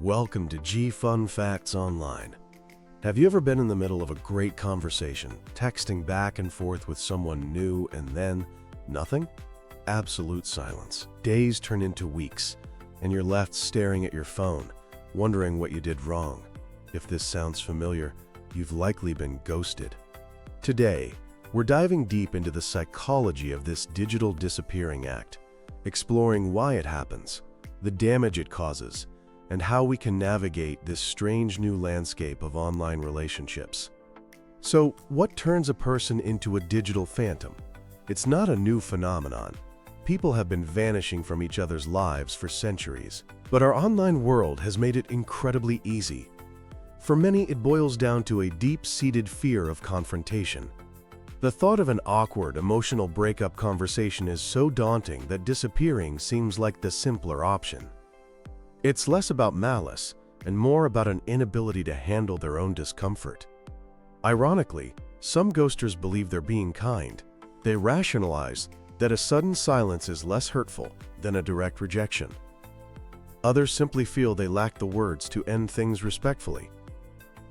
Welcome to G Fun Facts Online. Have you ever been in the middle of a great conversation, texting back and forth with someone new, and then nothing? Absolute silence. Days turn into weeks, and you're left staring at your phone, wondering what you did wrong. If this sounds familiar, you've likely been ghosted. Today, we're diving deep into the psychology of this digital disappearing act, exploring why it happens, the damage it causes, and how we can navigate this strange new landscape of online relationships. So, what turns a person into a digital phantom? It's not a new phenomenon. People have been vanishing from each other's lives for centuries. But our online world has made it incredibly easy. For many, it boils down to a deep-seated fear of confrontation. The thought of an awkward, emotional breakup conversation is so daunting that disappearing seems like the simpler option. It's less about malice and more about an inability to handle their own discomfort. Ironically, some ghosters believe they're being kind. They rationalize that a sudden silence is less hurtful than a direct rejection. Others simply feel they lack the words to end things respectfully.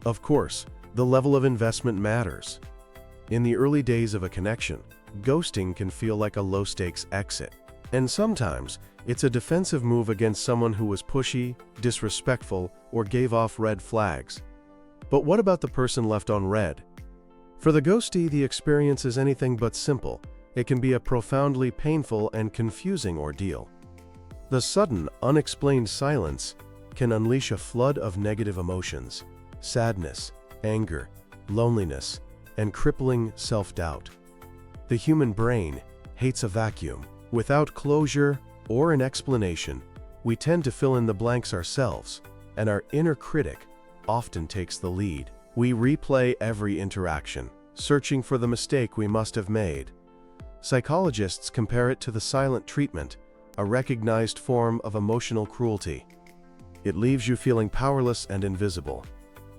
Of course, the level of investment matters. In the early days of a connection, ghosting can feel like a low-stakes exit. And sometimes, it's a defensive move against someone who was pushy, disrespectful, or gave off red flags. But what about the person left on red? For the ghostee, the experience is anything but simple. It can be a profoundly painful and confusing ordeal. The sudden, unexplained silence can unleash a flood of negative emotions: sadness, anger, loneliness, and crippling self-doubt. The human brain hates a vacuum. Without closure or an explanation, we tend to fill in the blanks ourselves, and our inner critic often takes the lead. We replay every interaction, searching for the mistake we must have made. Psychologists compare it to the silent treatment, a recognized form of emotional cruelty. It leaves you feeling powerless and invisible.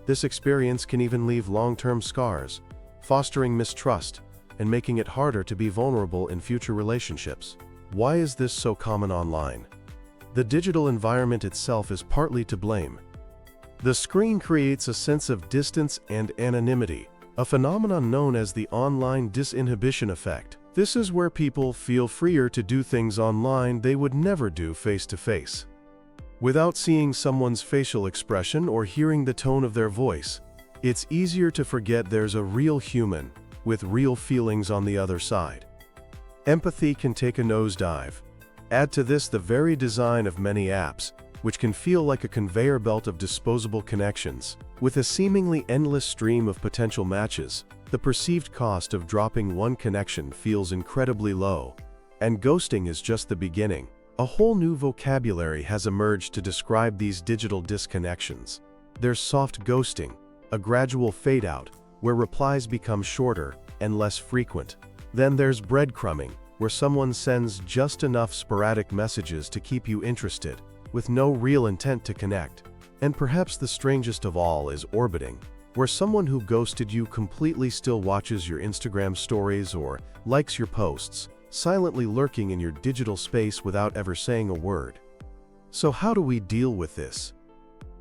This experience can even leave long-term scars, fostering mistrust and making it harder to be vulnerable in future relationships. Why is this so common online? The digital environment itself is partly to blame. The screen creates a sense of distance and anonymity, a phenomenon known as the online disinhibition effect. This is where people feel freer to do things online they would never do face-to-face. Without seeing someone's facial expression or hearing the tone of their voice, it's easier to forget there's a real human with real feelings on the other side. Empathy can take a nosedive. Add to this the very design of many apps, which can feel like a conveyor belt of disposable connections. With a seemingly endless stream of potential matches, the perceived cost of dropping one connection feels incredibly low. And ghosting is just the beginning. A whole new vocabulary has emerged to describe these digital disconnections. There's soft ghosting, a gradual fade-out, where replies become shorter and less frequent. Then there's breadcrumbing, where someone sends just enough sporadic messages to keep you interested, with no real intent to connect. And perhaps the strangest of all is orbiting, where someone who ghosted you completely still watches your Instagram stories or likes your posts, silently lurking in your digital space without ever saying a word. So how do we deal with this?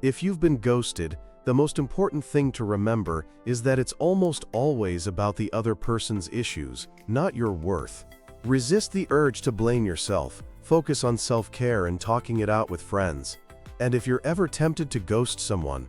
If you've been ghosted, the most important thing to remember is that it's almost always about the other person's issues, not your worth. Resist the urge to blame yourself, focus on self-care and talking it out with friends. And if you're ever tempted to ghost someone,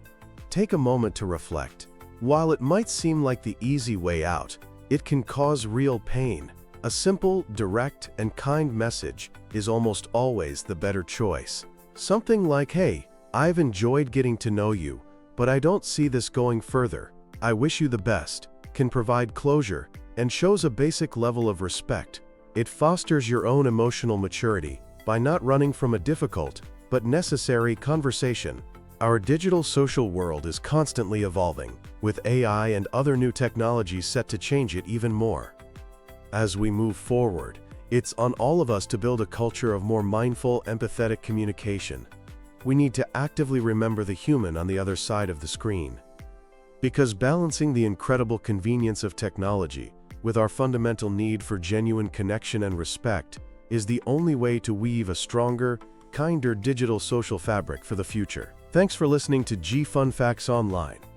take a moment to reflect. While it might seem like the easy way out, it can cause real pain. A simple, direct, and kind message is almost always the better choice. Something like, "Hey, I've enjoyed getting to know you, but I don't see this going further. I wish you the best," can provide closure and shows a basic level of respect. It fosters your own emotional maturity by not running from a difficult but necessary conversation. Our digital social world is constantly evolving, with AI and other new technologies set to change it even more. As we move forward, it's on all of us to build a culture of more mindful, empathetic communication. We need to actively remember the human on the other side of the screen. Because balancing the incredible convenience of technology with our fundamental need for genuine connection and respect is the only way to weave a stronger, kinder digital social fabric for the future. Thanks for listening to G Fun Facts Online.